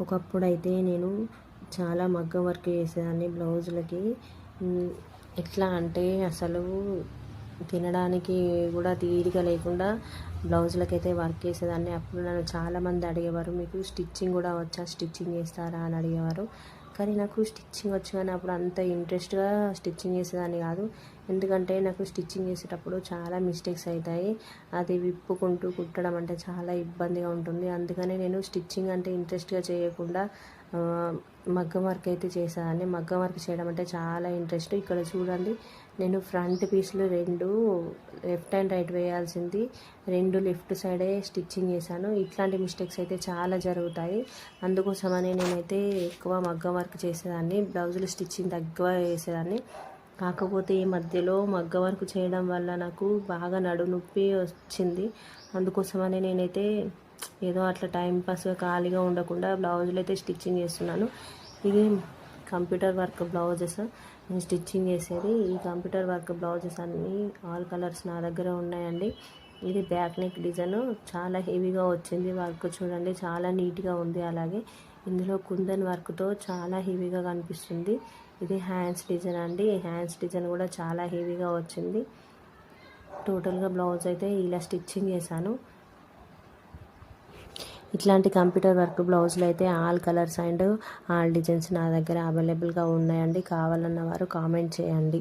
ఒకప్పుడైతే నేను చాలా మగ్గం వర్క్ చేసేదాన్ని బ్లౌజులకి. ఎట్లా అంటే అసలు తినడానికి కూడా తీరిక లేకుండా బ్లౌజులకైతే వర్క్ చేసేదాన్ని. అప్పుడు నన్ను చాలామంది అడిగేవారు, మీకు స్టిచ్చింగ్ కూడా వచ్చా, స్టిచ్చింగ్ చేస్తారా అని అడిగేవారు. కానీ నాకు స్టిచ్చింగ్ వచ్చు, కానీ అప్పుడు అంత ఇంట్రెస్ట్గా స్టిచ్చింగ్ చేసేదాన్ని కాదు. ఎందుకంటే నాకు స్టిచ్చింగ్ చేసేటప్పుడు చాలా మిస్టేక్స్ అవుతాయి. అది విప్పుకుంటూ కుట్టడం అంటే చాలా ఇబ్బందిగా ఉంటుంది. అందుకని నేను స్టిచ్చింగ్ అంటే ఇంట్రెస్ట్గా చేయకుండా మగ్గం వర్క్ అయితే చేసేదాన్ని. మగ్గం వర్క్ చేయడం అంటే చాలా ఇంట్రెస్ట్. ఇక్కడ చూడండి, నేను ఫ్రంట్ పీస్లు 2 లెఫ్ట్ అండ్ రైట్ వేయాల్సింది 2 లెఫ్ట్ సైడే స్టిచ్చింగ్ చేశాను. ఇట్లాంటి మిస్టేక్స్ అయితే చాలా జరుగుతాయి. అందుకోసమని నేనైతే ఎక్కువ మగ్గం వర్క్ చేసేదాన్ని, బ్లౌజులు స్టిచ్చింగ్ తక్కువ చేసేదాన్ని. కాకపోతే ఈ మధ్యలో మగ్గం వర్క్ చేయడం వల్ల నాకు బాగా నొప్పి వచ్చింది. అందుకోసమని నేనైతే ఏదో అట్లా టైంపాస్గా ఖాళీగా ఉండకుండా బ్లౌజులు అయితే స్టిచ్చింగ్ చేస్తున్నాను. ఇది కంప్యూటర్ వర్క్ బ్లౌజెస్ నేను స్టిచ్చింగ్ చేసేది. ఈ కంప్యూటర్ వర్క్ బ్లౌజెస్ అన్నీ ఆల్ కలర్స్ నా దగ్గర ఉన్నాయండి. ఇది బ్యాక్ నెక్ డిజైన్ చాలా హెవీగా వచ్చింది. వర్క్ చూడండి, చాలా నీట్గా ఉంది. అలాగే ఇందులో కుందన్ వర్క్తో చాలా హెవీగా కనిపిస్తుంది. ఇది హ్యాండ్స్ డిజైన్ అండి. హ్యాండ్స్ డిజైన్ కూడా చాలా హెవీగా వచ్చింది. టోటల్గా బ్లౌజ్ అయితే ఇలా స్టిచ్చింగ్ చేశాను. ఇట్లాంటి కంప్యూటర్ వర్క్ బ్లౌజులు అయితే all colours and all designs నా దగ్గర అవైలబుల్గా ఉన్నాయండి. కావాలన్న వారు కామెంట్ చేయండి.